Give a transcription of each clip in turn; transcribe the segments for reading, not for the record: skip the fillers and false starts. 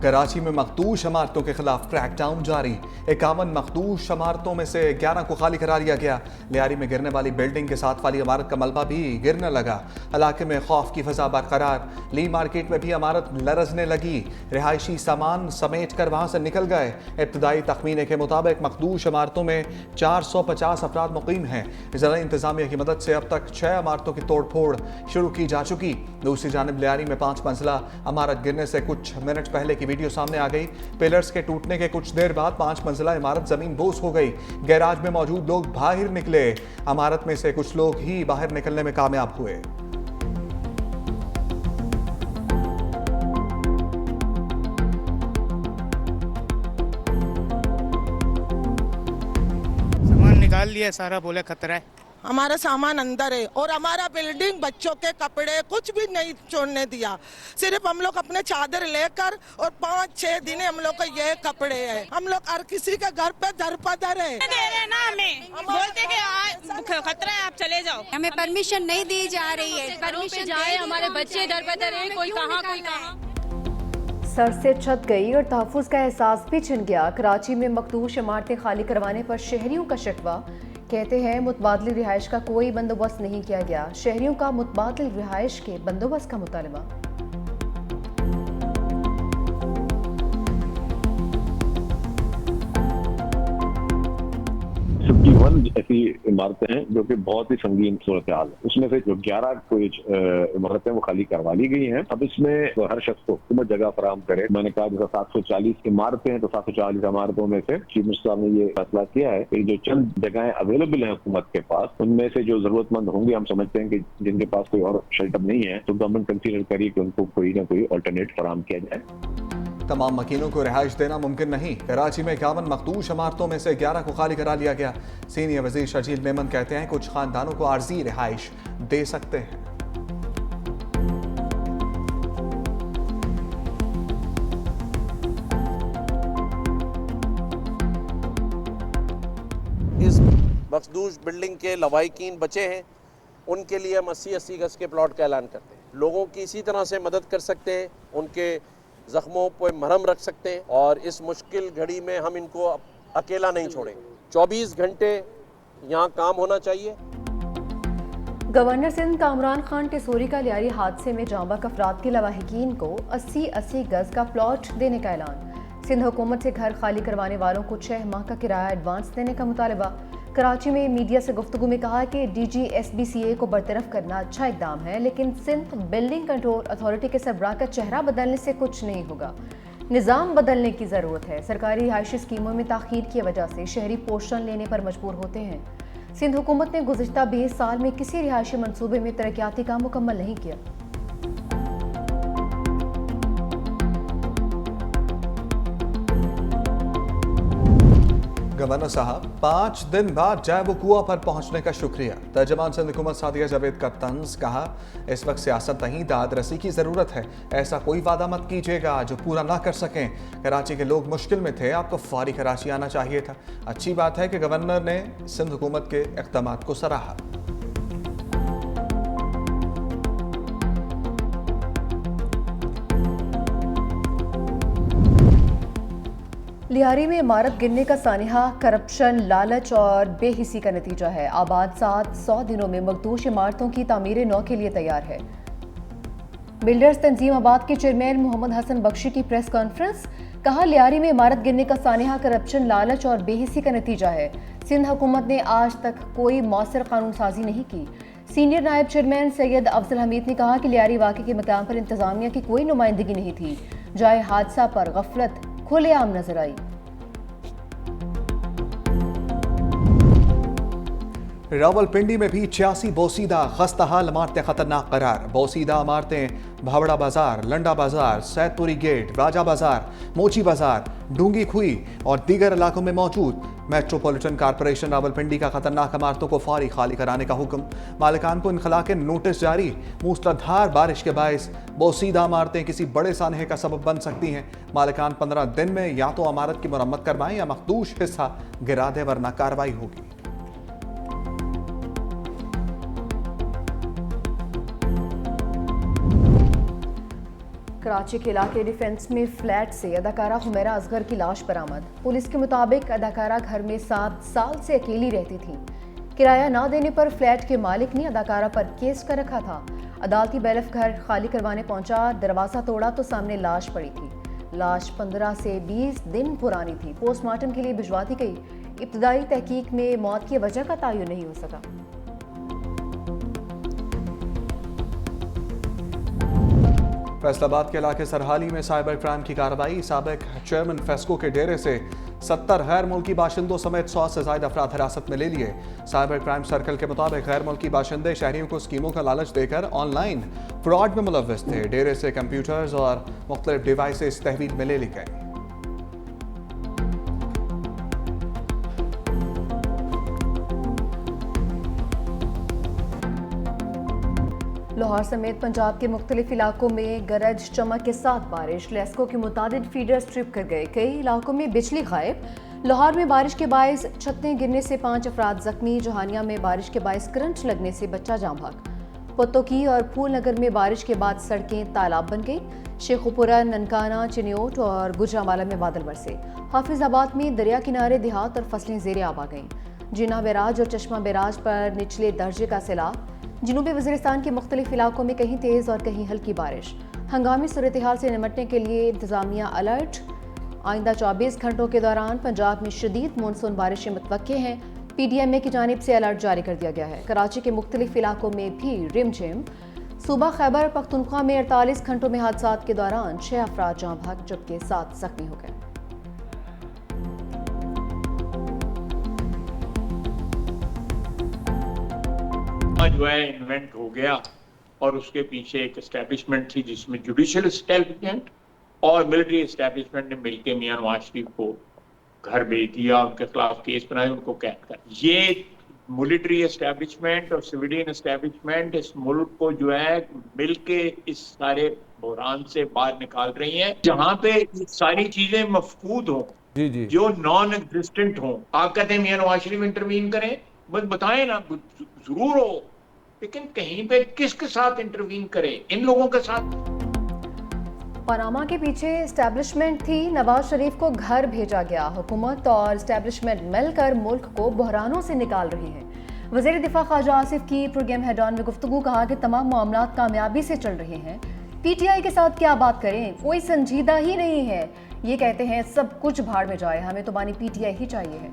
कराची में मखदूश इमारतों के खिलाफ क्रैकडाउन जारी। 51 मखदूश इमारतों में से 11 को खाली करा दिया गया। लियारी में गिरने वाली बिल्डिंग के साथ वाली इमारत का मलबा भी गिरने लगा। इलाके में खौफ की फजा बरकरार। ली मार्केट में भी इमारत लरजने लगी। रिहायशी सामान समेट कर वहां से निकल गए। इब्तदाई तखमीने के मुताबिक मखदूश इमारतों में 450 अफराद मुकीम हैं। जिला इंतजामिया की मदद से अब तक 6 इमारतों की तोड़ फोड़ शुरू की जा चुकी। दूसरी जानिब लियारी में 5 मंजिला इमारत गिरने से कुछ मिनट पहले की वीडियो सामने आ गई। पिलर्स के टूटने के कुछ देर बाद 5 मंजिला इमारत जमीन बोस हो गई। गैराज में मौजूद लोग बाहर निकले। इमारत में से कुछ लोग ही बाहर निकलने में कामयाब हुए। सामान निकाल लिया सारा, बोले खतरा है। हमारा सामान अंदर है और हमारा बिल्डिंग बच्चों के कपड़े कुछ भी नहीं छोड़ने दिया। सिर्फ हम लोग अपने चादर लेकर और 5-6 दिन हम लोग को ये कपड़े हैं। हम लोग हर किसी के घर पे दर पदर है। दे रहे ना हमें, बोलते कि खतरा है, आप चले जाओ। हमें परमिशन नहीं दी जा रही है। परमिशन जाए, हमारे बच्चे दर पदर है, कोई कहाँ कोई कहाँ। सर से छत गई और तहफ़्फ़ुज़ का एहसास भी छिन गया। कराची में मखदूश इमारतें खाली करवाने पर शहरियों का शिकवा। कहते हैं मुतबादली रिहाइश का कोई बंदोबस्त नहीं किया गया। शहरियों का मुतबादल रिहाइश के बंदोबस्त का मुतालबा। 51 ऐसी इमारतें हैं जो कि बहुत ही संगीन सूरत हाल है। उसमें से जो 11 कोई इमारतें वो खाली करवा ली गई हैं। अब इसमें तो हर शख्स को हुकूमत जगह फराहम करे। मैंने कहा जैसा 740 इमारतें हैं तो 740 इमारतों में से चीफ मिनिस्टर साहब ने ये फैसला किया है कि जो चंद जगहें अवेलेबल हैं हुकूमत के पास, उनमें से जो जरूरतमंद होंगे, हम समझते हैं कि जिनके पास कोई और शेल्टर नहीं है, तो गवर्नमेंट कंसीडर करिए कि उनको कोई ना कोई अल्टरनेट फराहम किया जाए। तमाम मकीनों को रिहाइश देना मुमकिन नहीं। कराची में 51 मखदूश इमारतों में से 11 को खाली करा लिया गया। सीनियर वजीर शजील मेमन कहते हैं कुछ खानदानों को आर्जी रिहाइश दे सकते हैं। इस मखदूश बिल्डिंग के लवाहिकीन बचे हैं, उनके लिए हम 80-80 गज के प्लॉट का ऐलान करते हैं। लोगों की इसी तरह से मदद कर सकते हैं, उनके जख्मों पर मरहम रख सकते हैं और इस मुश्किल घड़ी में हम इनको अकेला नहीं छोड़ेंगे। 24 घंटे यहाँ काम होना चाहिए। गवर्नर सिंध कामरान खान टेसोरी का लियारी हादसे में जांबक अफराद के लवाहिकीन को 80-80 गज का प्लॉट देने का ऐलान। सिंध हुकूमत से घर खाली करवाने वालों को 6 माह का किराया एडवांस देने का मुतालबा। कराची में मीडिया से गुफ्तगू में कहा कि DGSBCA को बरतरफ करना अच्छा इक़दाम है, लेकिन सिंध बिल्डिंग कंट्रोल अथॉरिटी के सरबराह का चेहरा बदलने से कुछ नहीं होगा। निज़ाम बदलने की ज़रूरत है। सरकारी रिहायशी स्कीमों में ताख़ीर की वजह से शहरी पोषण लेने पर मजबूर होते हैं। सिंध हुकूमत ने गुज़िश्ता 20 साल में किसी रिहायशी मनसूबे में तरक्याती काम मुकम्मल नहीं किया। गवर्नर साहब 5 दिन बाद जैब कुआ पर पहुंचने का शुक्रिया। तर्जमान सिंध हुकूमत सादिया जावेद का तंज। कहा इस वक्त सियासत नहीं, दादरसी की जरूरत है। ऐसा कोई वादा मत कीजिएगा जो पूरा ना कर सकें। कराची के लोग मुश्किल में थे, आपको फौरी कराची आना चाहिए था। अच्छी बात है कि गवर्नर ने सिंध हुकूमत के इक़दामात को सराहा। लियारी में इमारत गिरने का सानिहा करप्शन, लालच और बेहिसी का नतीजा है। आबाद 700 दिनों में मखदूश इमारतों की तामीर नौ के लिए तैयार है। बिल्डर्स तंजीम आबाद के चेयरमैन मोहम्मद हसन बख्शी की प्रेस कॉन्फ्रेंस। कहा लियारी में इमारत गिरने का सानिहा करप्शन, लालच और बेहिसी का नतीजा है। सिंध हुकूमत ने आज तक कोई मौसर कानून साजी नहीं की। सीनियर नायब चेयरमैन सैयद अफजल हमीद ने कहा कि लियारी वाक़े के मकाम पर इंतजामिया की कोई नुमाइंदगी नहीं थी। जाए हादसा पर गफलत खुलेआम नजर आई। रावलपिंडी में भी 86 बोसीदा खस्ताहाल इमारतें खतरनाक करार। बोसीदा इमारतें भावड़ा बाजार, लंडा बाजार, सैदपुरी गेट, राजा बाजार, मोची बाजार, डूंगी खुई और दीगर इलाकों में मौजूद। मेट्रोपॉलिटन कॉरपोरेशन रावलपिंडी का खतरनाक इमारतों को फौरी खाली कराने का हुक्म। मालिकान को इनखला के नोटिस जारी। मूसलाधार बारिश के बायस बोसीदा इमारतें किसी बड़े सानहे का सबब बन सकती हैं। मालिकान 15 दिन में या तो इमारत की मरम्मत करवाएं या मखदूश हिस्सा गिरा दें, वरना कार्रवाई होगी। कराची के इलाके डिफेंस में फ्लैट से अदाकारा हुमैरा असगर की लाश बरामद। पुलिस के मुताबिक अदाकारा घर में 7 साल से अकेली रहती थी। किराया ना देने पर फ्लैट के मालिक ने अदाकारा पर केस कर रखा था। अदालती बैरफ घर खाली करवाने पहुंचा, दरवाजा तोड़ा तो सामने लाश पड़ी थी। लाश 15 से 20 दिन पुरानी थी। पोस्टमार्टम के लिए भिजवा दी गई। इब्तदाई तहकीक में मौत की वजह का तायुन नहीं हो सका। फैसलाबाद के इलाके सरहाली में साइबर क्राइम की कार्रवाई। साबिक चेयरमैन फेस्को के डेरे से 70 गैर मुल्की बाशिंदों समेत 100 से ज्यादा अफराद हिरासत में ले लिए। साइबर क्राइम सर्कल के मुताबिक गैर मुल्की बाशिंदे शहरियों को स्कीमों का लालच देकर ऑनलाइन फ्रॉड में मुलव्वस थे। डेरे से कंप्यूटर्स और मुख्तलिफ डिवाइसेस तहवील में ले ली गई। लाहौर समेत पंजाब के मुख्तलिफ इलाकों में गरज चमक के साथ बारिश। लेस्को के मुतादिद फीडर्स ट्रिप कर गए। कई इलाकों में बिजली गायब। लाहौर में बारिश के बायस छतें गिरने से 5 अफराद जख्मी। जहानिया में बारिश के बायस करंट लगने से बच्चा जाम भाग। पत्तोकी और फूल नगर में बारिश के बाद सड़कें तालाब बन गई। शेखुपुरा, ननकाना, चिन्योट और गुजरांवाला में बादल बरसे। हाफिजाबाद में दरिया किनारे देहात और फसलें ज़ेरे आब आ गईं। जिना बैराज और चश्मा बैराज पर निचले दर्जे का सैलाब। जनूबी वज़ीरिस्तान के मुख्तलिफ इलाकों में कहीं तेज़ और कहीं हल्की बारिश। हंगामी सूरत हाल से निपटने के लिए इंतज़ामिया अलर्ट। आइंदा 24 घंटों के दौरान पंजाब में शदीद मानसून बारिशें मुतवक्के हैं। PDMA की जानिब से अलर्ट जारी कर दिया गया है। कराची के मुख्तलिफ इलाकों में भी रिमझिम। सूबा खैबर पख्तूनख्वा में 48 घंटों में हादसात के दौरान 6 अफराद जाँ भाग जबकि 7 जख्मी हो गए। जो है इन्वेंट हो गया और उसके पीछे एक एस्टेब्लिशमेंट थी जिसमें जुडिशियल एस्टेब्लिशमेंट और मिलिट्री एस्टेब्लिशमेंट ने मिलकर मियां नवाज शरीफ को घर भेज दिया, उनके खिलाफ केस बनाए, उनको कैद कर। ये मिलिट्री एस्टेब्लिशमेंट और सिविलियन एस्टेब्लिशमेंट इस मुल्क को जो है मिलके इस सारे बहरान से बाहर निकाल रही हैं, जहां पे सारी चीजें मफकूद हों, जो नॉन एग्जिस्टेंट हों। आप कहते हैं मियां नवाज शरीफ इंटरवीन करें, बस बताएं ना, जरूर हो, लेकिन कहीं पे किसके साथ इंटरवीन करें? इन लोगों के साथ। पनामा के पीछे एस्टेब्लिशमेंट थी। नवाज शरीफ को घर भेजा गया। हुकूमत और एस्टेब्लिशमेंट मिलकर मुल्क को बहरानों से निकाल रही हैं। वज़ीर दिफा ख्वाजा आसिफ की प्रोग्राम हेड-ऑन में गुफ्तगू। कहा कि तमाम मामला कामयाबी से चल रहे हैं। PTI के साथ क्या बात करें, कोई संजीदा ही नहीं है। ये कहते हैं सब कुछ भाड़ में जाए, हमें तो बानी PTI ही चाहिए है।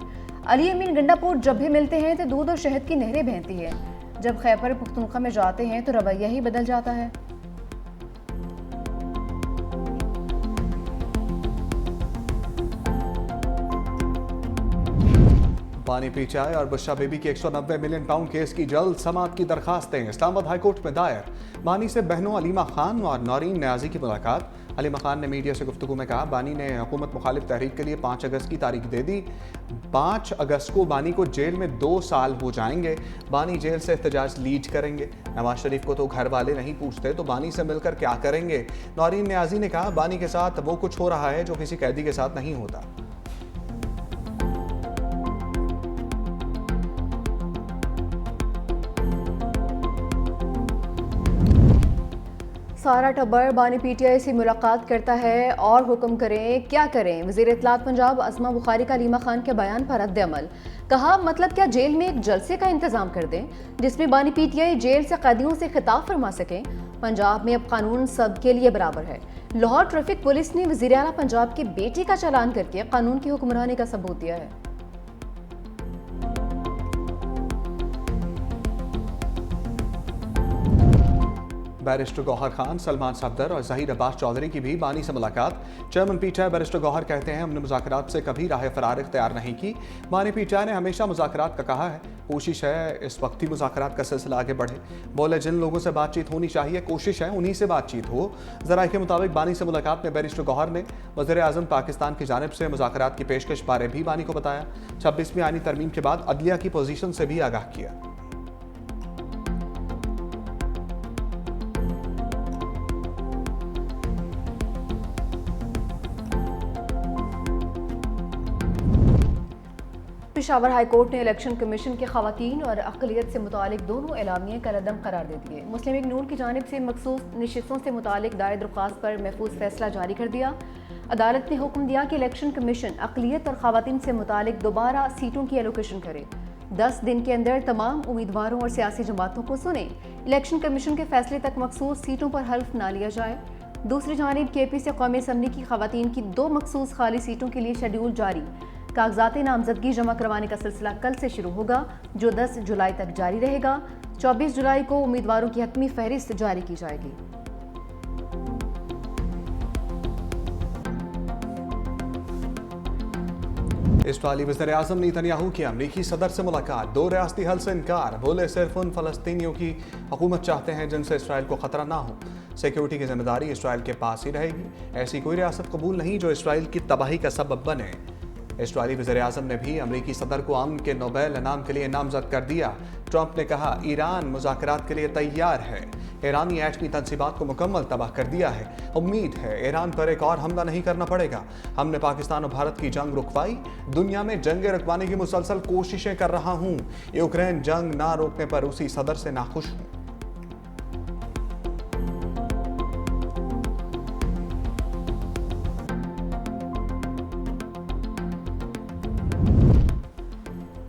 अली अमीन गंडापुर जब भी मिलते हैं तो दूध और शहद की नहरें बहती है। जब खैबर पख्तूनख्वा में जाते हैं तो रवैया ही बदल जाता है। बानी PTI और बुशरा बीबी की 190 मिलियन पाउंड केस की जल्द समाअत की दरखास्तें इस्लामाबाद हाईकोर्ट में दायर। बानी से बहनों अलीमा खान और नौरीन न्याजी की मुलाकात। अलीमा खान ने मीडिया से गुफ्तगू में कहा, बानी ने हुकूमत मुखालिफ तहरीक के लिए 5 अगस्त की तारीख दे दी। 5 अगस्त को बानी को जेल में 2 साल हो जाएंगे। बानी जेल से एहतजाज लीड करेंगे। नवाज शरीफ को तो घर वाले नहीं पूछते, तो बानी से मिलकर क्या करेंगे? नौरीन न्याजी ने कहा, बानी के साथ वो कुछ हो रहा है जो किसी कैदी के साथ नहीं होता। सारा टब्बर बानी PTI से मुलाकात करता है और हुक्म करें क्या करें। वज़ीर इत्तलात पंजाब अस्मा बुखारी का अलीमा खान के बयान पर रद्द अमल। कहा, मतलब क्या जेल में एक जलसे का इंतजाम कर दें जिसमें बानी PTI जेल से कैदियों से खिताब फरमा सकें। पंजाब में अब कानून सबके लिए बराबर है। लाहौर ट्रैफिक पुलिस ने वज़ीर आला पंजाब की बेटी का चालान करके कानून की हुक्मरानी का सबूत दिया है। बैरिस्टर गौहर खान, सलमान सफदर और ज़हीर अब्बास चौधरी की भी बानी से मुलाकात। चेयरमैन PTI बैरिस्टर गौहर कहते हैं, हमने मुज़ाकरात से कभी राह फरार इख्तियार नहीं की। बानी PTI ने हमेशा मुज़ाकरात का कहा है। कोशिश है इस वक्त ही मुज़ाकरात का सिलसिला आगे बढ़े। बोले, जिन लोगों से बातचीत होनी चाहिए कोशिश है उन्हीं से बातचीत हो। ज़राए के मुताबिक बानी से मुलाकात में बैरिस्टर गौहर ने वज़ीर आज़म पाकिस्तान की जानिब से मुज़ाकरात की पेशकश बारे भी बानी को बताया। 26वीं आईनी तरमीम के बाद अदलिया की पोजीशन से भी आगाह किया। पेशावर हाई कोर्ट ने इलेक्शन कमीशन के खवातीन और अक़लियत से मुतालिक दोनों एलामिये कलअदम करार दे दिए। मुस्लिम लीग नून की जानिब से मखसूस नशिस्तों से मुतालिक दायर दरख्वास्त पर महफूज फैसला जारी कर दिया। अदालत ने हुक्म दिया कि इलेक्शन कमीशन अक़लियत और खवातीन से मुतालिक दोबारा सीटों की एलोकेशन करे। 10 दिन के अंदर तमाम उम्मीदवारों और सियासी जमातों को सुने। इलेक्शन कमीशन के फैसले तक मखसूस सीटों पर हल्फ ना लिया जाए। दूसरी जानिब KP से कौमी असम्बली की खवातीन की 2 मखसूस खाली सीटों के लिए शेड्यूल जारी। कागजाती नामजदगी जमा करवाने का सिलसिला कल से शुरू होगा, जो 10 जुलाई तक जारी रहेगा। 24 जुलाई को उम्मीदवारों की हतमी फहरिस्त जारी की जाएगी। इस्राईली वज़ीर-ए-आज़म नेतन्याहू की अमरीकी सदर से मुलाकात। 2 रियासती हल से इनकार। बोले सिर्फ उन फ़लस्तीनियों की हुकूमत चाहते हैं जिनसे इसराइल को ख़तरा ना हो। सिक्योरिटी की जिम्मेदारी इसराइल के पास ही रहेगी। ऐसी कोई रियासत कबूल नहीं जो इसराइल की तबाही का सबब बने। इस्राईली वज़ीर-ए-आज़म ने भी अमरीकी सदर को अमन के नोबेल इनाम के लिए नामजद कर दिया। ट्रंप ने कहा ईरान मुज़ाकरात के लिए तैयार है। ईरानी एटमी तंसीबात को मुकम्मल तबाह कर दिया है। उम्मीद है ईरान पर एक और हमला नहीं करना पड़ेगा। हमने पाकिस्तान और भारत की जंग रुकवाई। दुनिया में जंगें रुकवाने की मुसलसल कोशिशें कर रहा हूँ। यूक्रेन जंग ना रोकने पर रूसी सदर से नाखुश हूँ।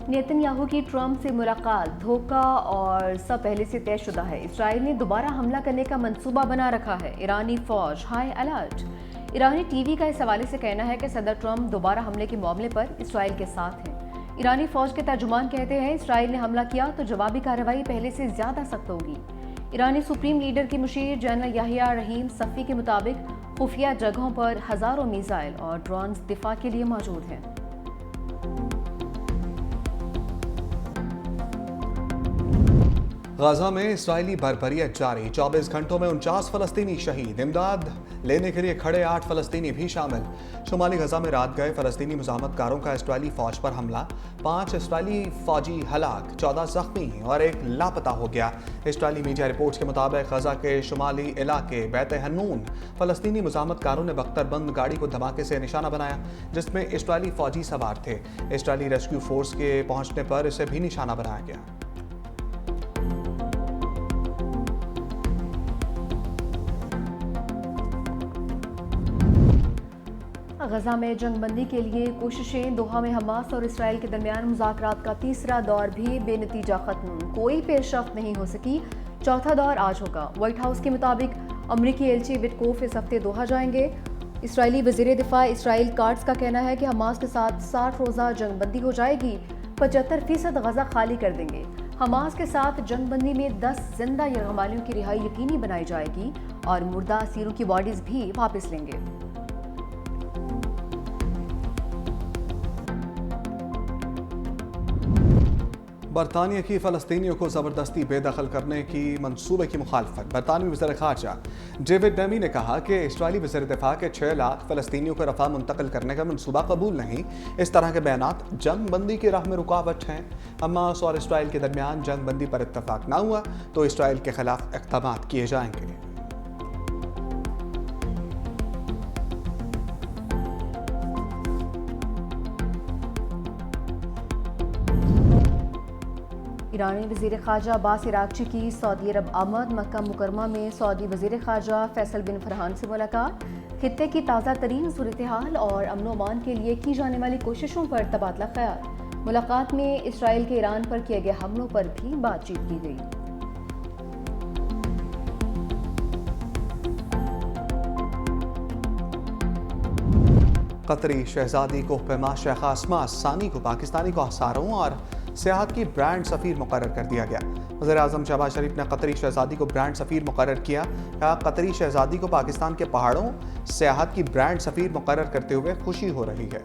नेतन्याहू की ट्रंप से मुलाकात धोखा और सब पहले से तयशुदा है। इसराइल ने दोबारा हमला करने का मंसूबा बना रखा है। ईरानी फौज हाई अलर्ट। ईरानी टीवी का इस हवाले से कहना है कि सदर ट्रंप दोबारा हमले के मामले पर इसराइल के साथ हैं। ईरानी फौज के तर्जुमान कहते हैं इसराइल ने हमला किया तो जवाबी कार्रवाई पहले से ज्यादा सख्त होगी। ईरानी सुप्रीम लीडर के मुशीर जनरल याहिया रहीम सफ़ी के मुताबिक खुफिया जगहों पर हज़ारों मिसाइल और ड्रोन्स दिफा के लिए मौजूद हैं। गाजा में इसराइली बर्बरियत जारी। 24 घंटों में 49 फ़लस्तीनी शहीद। इमदाद लेने के लिए खड़े 8 फ़लस्तीनी भी शामिल। शुमाली गजा में रात गए फ़लस्तीनी मुज़ाहमतकारों का इसराइली फ़ौज पर हमला। 5 इसराइली फ़ौजी हलाक, 14 ज़ख्मी और 1 लापता हो गया। इसराइली मीडिया रिपोर्ट्स के मुताबिक गजा के शुमाली इलाके बैत हन्नून फ़लस्तीनी मुज़ाहमतकारों ने बख्तरबंद गाड़ी को धमाके से निशाना बनाया, जिसमें इसराइली फ़ौजी सवार थे। इसराइली रेस्क्यू फोर्स के पहुंचने पर इसे भी निशाना बनाया गया। गजा में जंगबंदी के लिए कोशिशें। दोहा में हमास और इसराइल के दरमियान मुज़ाकरात का तीसरा दौर भी बेनतीजा खत्म। कोई पेशरफ्त नहीं हो सकी। चौथा दौर आज होगा। व्हाइट हाउस के मुताबिक अमरीकी एलची विटकोफ इस हफ्ते दोहा जाएंगे। इसराइली वज़ीर दिफा इसराइल कार्ड्स का कहना है कि हमास के साथ 60 रोज़ा जंगबंदी हो जाएगी। 75% गजा खाली कर देंगे। हमास के साथ जंगबंदी में 10 जिंदा यरगमालियों की रिहाई यकीनी बनाई जाएगी और मुर्दा असीरों की बॉडीज भी वापस लेंगे। बरतानिया की फ़लस्तीनियों को ज़बरदस्ती बेदखल करने की मंसूबे की मुखालफत। बरतानवी वज़ीर ख़ारजा डेविड नैमी ने कहा कि इसराइली वज़ीर दिफा के 6 लाख फ़लस्तीनियों को रफ़ा मुंतकिल करने का मंसूबा कबूल नहीं। इस तरह के बयानात जंग बंदी की राह में रुकावट हैं। हमास और इसराइल के दरमियान जंग बंदी पर इत्तफाक ना हुआ तो इसराइल के खिलाफ इक़दामात किए जाएंगे। ईरानी वज़ीर ख़ारजा अब्बास इराक़ची की सऊदी अरब आमद। मक्का मुकरमा में सऊदी वज़ीर ख़ारजा फैसल बिन फरहान से मुलाकात। खित्ते की ताज़ा तरीन सूरत हाल और अमन अमान के लिए की जाने वाली कोशिशों पर तबादला ख्याल। मुलाकात में इसराइल के ईरान पर किए गए हमलों पर भी बातचीत की गई। कतरी शहजादी कोहपेमा शेख आसमा सानी को पाकिस्तानी कोहसारों और सियाहत की ब्रांड सफ़ीर मुकर्रर कर दिया गया। वज़ीर-ए-आज़म शहबाज शरीफ ने कतरी शहजादी को ब्रांड सफ़ीर मुकर्रर किया। कहा कतरी शहजादी को पाकिस्तान के पहाड़ों सियाहत की ब्रांड सफ़ीर मुकर्रर करते हुए खुशी हो रही है।